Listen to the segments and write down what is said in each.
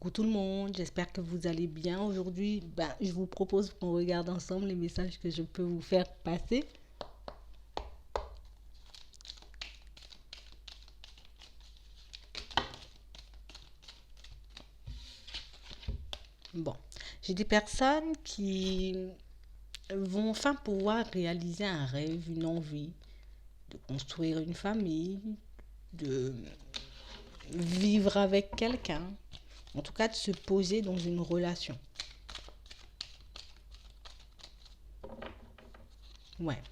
Coucou tout le monde, j'espère que vous allez bien. Aujourd'hui, je vous propose qu'on regarde ensemble les messages que je peux vous faire passer. Bon, j'ai des personnes qui vont enfin pouvoir réaliser un rêve, une envie, de construire une famille, de vivre avec quelqu'un, en tout cas de se poser dans une relation. Ouais.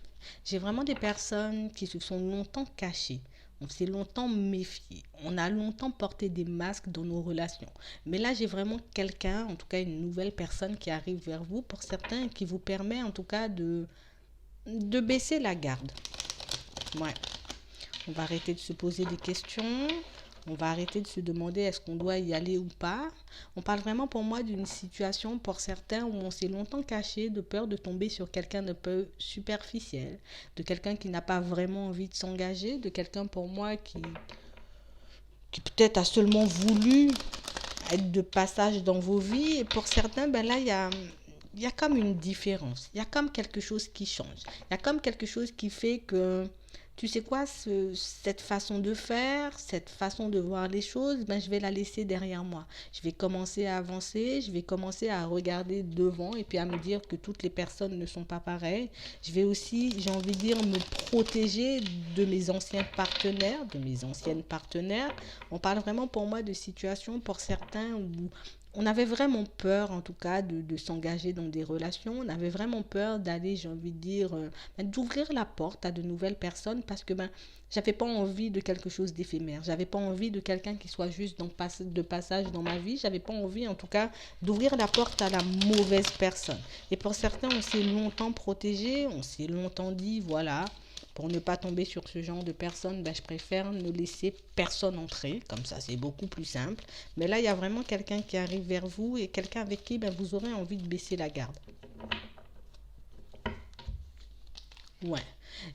J'ai vraiment des personnes qui se sont longtemps cachées. On s'est longtemps méfié. On a longtemps porté des masques dans nos relations. Mais là, j'ai vraiment quelqu'un, en tout cas une nouvelle personne qui arrive vers vous, pour certains, qui vous permet en tout cas de baisser la garde. Ouais. On va arrêter de se poser des questions. On va arrêter de se demander est-ce qu'on doit y aller ou pas. On parle vraiment pour moi d'une situation pour certains où on s'est longtemps caché de peur de tomber sur quelqu'un de peu superficiel, de quelqu'un qui n'a pas vraiment envie de s'engager, de quelqu'un pour moi qui peut-être a seulement voulu être de passage dans vos vies. Et pour certains, là, il y a comme une différence. Il y a comme quelque chose qui change. Il y a comme quelque chose qui fait que, tu sais quoi, cette façon de faire, cette façon de voir les choses, je vais la laisser derrière moi. Je vais commencer à avancer, je vais commencer à regarder devant et puis à me dire que toutes les personnes ne sont pas pareilles. Je vais aussi, j'ai envie de dire, me protéger de mes anciens partenaires, de mes anciennes partenaires. On parle vraiment pour moi de situations pour certains où on avait vraiment peur, en tout cas, de s'engager dans des relations. On avait vraiment peur d'aller, j'ai envie de dire, d'ouvrir la porte à de nouvelles personnes parce que j'avais pas envie de quelque chose d'éphémère. J'avais pas envie de quelqu'un qui soit juste de passage dans ma vie. J'avais pas envie, en tout cas, d'ouvrir la porte à la mauvaise personne. Et pour certains, on s'est longtemps protégé, on s'est longtemps dit, voilà, pour ne pas tomber sur ce genre de personnes, je préfère ne laisser personne entrer. Comme ça, c'est beaucoup plus simple. Mais là, il y a vraiment quelqu'un qui arrive vers vous et quelqu'un avec qui vous aurez envie de baisser la garde. Ouais.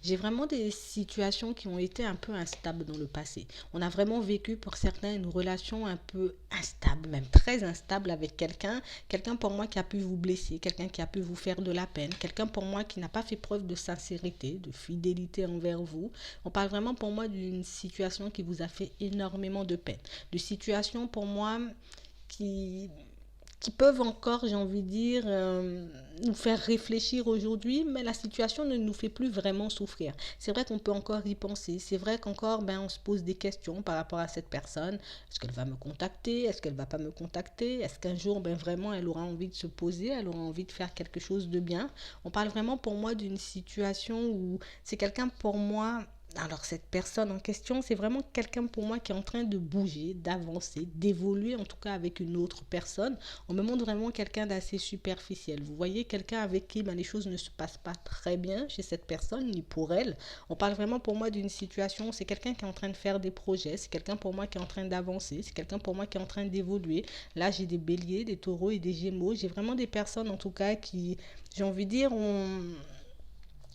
J'ai vraiment des situations qui ont été un peu instables dans le passé. On a vraiment vécu pour certains une relation un peu instable, même très instable avec quelqu'un. Quelqu'un pour moi qui a pu vous blesser, quelqu'un qui a pu vous faire de la peine, quelqu'un pour moi qui n'a pas fait preuve de sincérité, de fidélité envers vous. On parle vraiment pour moi d'une situation qui vous a fait énormément de peine. De situations pour moi qui peuvent encore, j'ai envie de dire, nous faire réfléchir aujourd'hui, mais la situation ne nous fait plus vraiment souffrir. C'est vrai qu'on peut encore y penser, c'est vrai qu'encore, on se pose des questions par rapport à cette personne. Est-ce qu'elle va me contacter? Est-ce qu'elle va pas me contacter? Est-ce qu'un jour, vraiment, elle aura envie de se poser, elle aura envie de faire quelque chose de bien? On parle vraiment pour moi d'une situation où c'est quelqu'un pour moi. Alors cette personne en question, c'est vraiment quelqu'un pour moi qui est en train de bouger, d'avancer, d'évoluer en tout cas avec une autre personne. On me montre vraiment quelqu'un d'assez superficiel. Vous voyez, quelqu'un avec qui les choses ne se passent pas très bien chez cette personne, ni pour elle. On parle vraiment pour moi d'une situation, c'est quelqu'un qui est en train de faire des projets, c'est quelqu'un pour moi qui est en train d'avancer, c'est quelqu'un pour moi qui est en train d'évoluer. Là, j'ai des béliers, des taureaux et des gémeaux. J'ai vraiment des personnes en tout cas qui, j'ai envie de dire,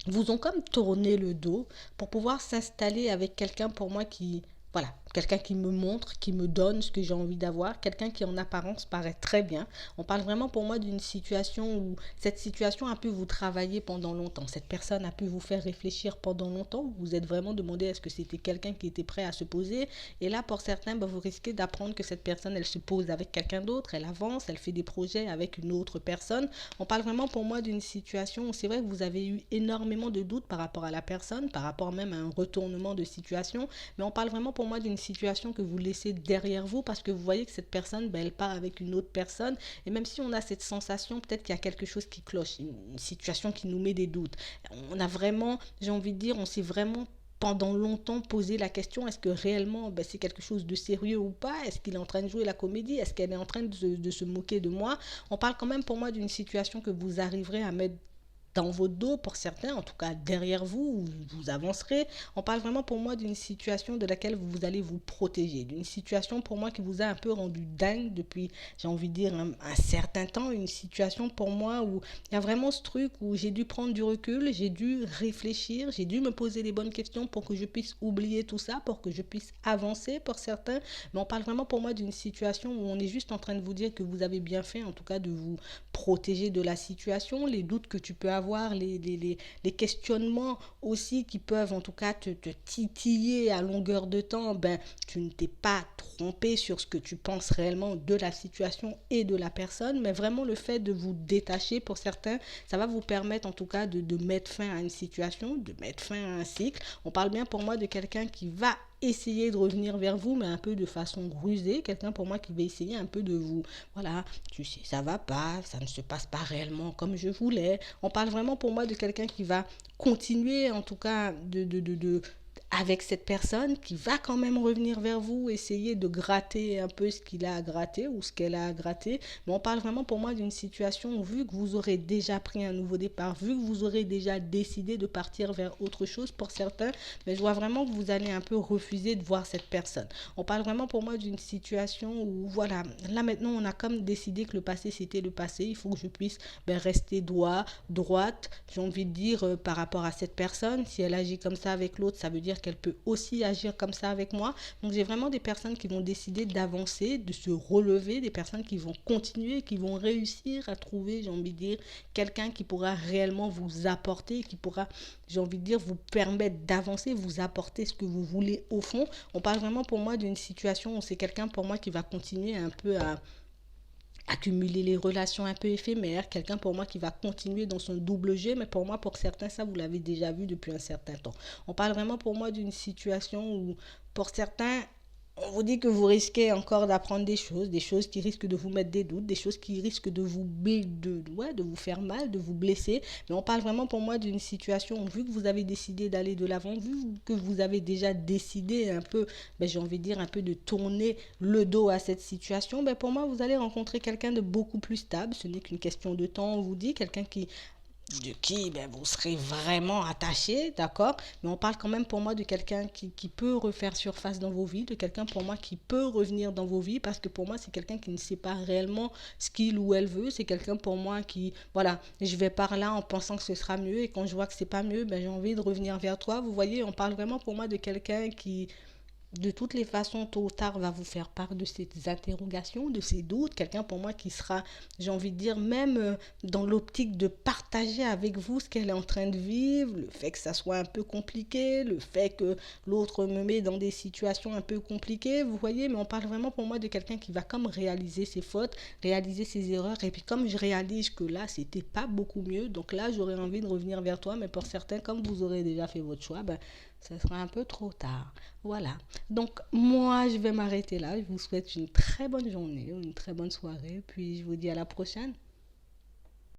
vous ont comme tourné le dos pour pouvoir s'installer avec quelqu'un pour moi qui, voilà, quelqu'un qui me montre, qui me donne ce que j'ai envie d'avoir, quelqu'un qui en apparence paraît très bien. On parle vraiment pour moi d'une situation où cette situation a pu vous travailler pendant longtemps. Cette personne a pu vous faire réfléchir pendant longtemps. Vous vous êtes vraiment demandé est-ce que c'était quelqu'un qui était prêt à se poser. Et là, pour certains, vous risquez d'apprendre que cette personne, elle se pose avec quelqu'un d'autre, elle avance, elle fait des projets avec une autre personne. On parle vraiment pour moi d'une situation où c'est vrai que vous avez eu énormément de doutes par rapport à la personne, par rapport même à un retournement de situation. Mais on parle vraiment pour moi d'une situation que vous laissez derrière vous parce que vous voyez que cette personne, elle part avec une autre personne. Et même si on a cette sensation, peut-être qu'il y a quelque chose qui cloche, une situation qui nous met des doutes. On a vraiment, j'ai envie de dire, on s'est vraiment pendant longtemps posé la question est-ce que réellement c'est quelque chose de sérieux ou pas? Est-ce qu'il est en train de jouer la comédie? Est-ce qu'elle est en train de se moquer de moi? On parle quand même pour moi d'une situation que vous arriverez à mettre dans votre dos pour certains, en tout cas derrière vous, vous avancerez. On parle vraiment pour moi d'une situation de laquelle vous allez vous protéger, d'une situation pour moi qui vous a un peu rendu dingue depuis, j'ai envie de dire, un certain temps, une situation pour moi où il y a vraiment ce truc où j'ai dû prendre du recul, j'ai dû réfléchir, j'ai dû me poser les bonnes questions pour que je puisse oublier tout ça, pour que je puisse avancer pour certains. Mais on parle vraiment pour moi d'une situation où on est juste en train de vous dire que vous avez bien fait, en tout cas de vous protéger de la situation, les doutes que tu peux avoir, les questionnements aussi qui peuvent en tout cas te titiller à longueur de temps, ben tu ne t'es pas trompé sur ce que tu penses réellement de la situation et de la personne, mais vraiment le fait de vous détacher pour certains, ça va vous permettre en tout cas de mettre fin à une situation, de mettre fin à un cycle. On parle bien pour moi de quelqu'un qui va essayer de revenir vers vous, mais un peu de façon rusée. Quelqu'un pour moi qui va essayer un peu de vous, voilà, tu sais, ça va pas, ça ne se passe pas réellement comme je voulais. On parle vraiment pour moi de quelqu'un qui va continuer, en tout cas, avec cette personne qui va quand même revenir vers vous, essayer de gratter un peu ce qu'il a à gratter ou ce qu'elle a à gratter. Mais on parle vraiment pour moi d'une situation où, vu que vous aurez déjà pris un nouveau départ, vu que vous aurez déjà décidé de partir vers autre chose pour certains, mais je vois vraiment que vous allez un peu refuser de voir cette personne. On parle vraiment pour moi d'une situation où, voilà, là maintenant on a comme décidé que le passé c'était le passé, il faut que je puisse rester droite, j'ai envie de dire, par rapport à cette personne. Si elle agit comme ça avec l'autre, ça veut dire qu'elle peut aussi agir comme ça avec moi. Donc j'ai vraiment des personnes qui vont décider d'avancer, de se relever, des personnes qui vont continuer, qui vont réussir à trouver, j'ai envie de dire, quelqu'un qui pourra réellement vous apporter, qui pourra, j'ai envie de dire, vous permettre d'avancer, vous apporter ce que vous voulez au fond. On parle vraiment pour moi d'une situation où c'est quelqu'un pour moi qui va continuer un peu à accumuler les relations un peu éphémères, quelqu'un pour moi qui va continuer dans son double G, mais pour moi, pour certains, ça, vous l'avez déjà vu depuis un certain temps. On parle vraiment pour moi d'une situation où, pour certains, on vous dit que vous risquez encore d'apprendre des choses qui risquent de vous mettre des doutes, des choses qui risquent de vous faire mal, de vous blesser. Mais on parle vraiment pour moi d'une situation où, vu que vous avez décidé d'aller de l'avant, vu que vous avez déjà décidé un peu, j'ai envie de dire un peu de tourner le dos à cette situation, pour moi, vous allez rencontrer quelqu'un de beaucoup plus stable. Ce n'est qu'une question de temps, on vous dit, quelqu'un de qui vous serez vraiment attaché, d'accord? Mais on parle quand même pour moi de quelqu'un qui peut refaire surface dans vos vies, de quelqu'un pour moi qui peut revenir dans vos vies, parce que pour moi c'est quelqu'un qui ne sait pas réellement ce qu'il ou elle veut, c'est quelqu'un pour moi qui, voilà, je vais par là en pensant que ce sera mieux, et quand je vois que c'est pas mieux, j'ai envie de revenir vers toi. Vous voyez, on parle vraiment pour moi de quelqu'un qui, de toutes les façons, tôt ou tard, va vous faire part de ces interrogations, de ces doutes. Quelqu'un pour moi qui sera, j'ai envie de dire, même dans l'optique de partager avec vous ce qu'elle est en train de vivre, le fait que ça soit un peu compliqué, le fait que l'autre me met dans des situations un peu compliquées, vous voyez. Mais on parle vraiment pour moi de quelqu'un qui va comme réaliser ses fautes, réaliser ses erreurs. Et puis comme je réalise que là, c'était pas beaucoup mieux, donc là, j'aurais envie de revenir vers toi. Mais pour certains, comme vous aurez déjà fait votre choix, ça sera un peu trop tard. Voilà. Donc, moi, je vais m'arrêter là. Je vous souhaite une très bonne journée, une très bonne soirée. Puis, je vous dis à la prochaine.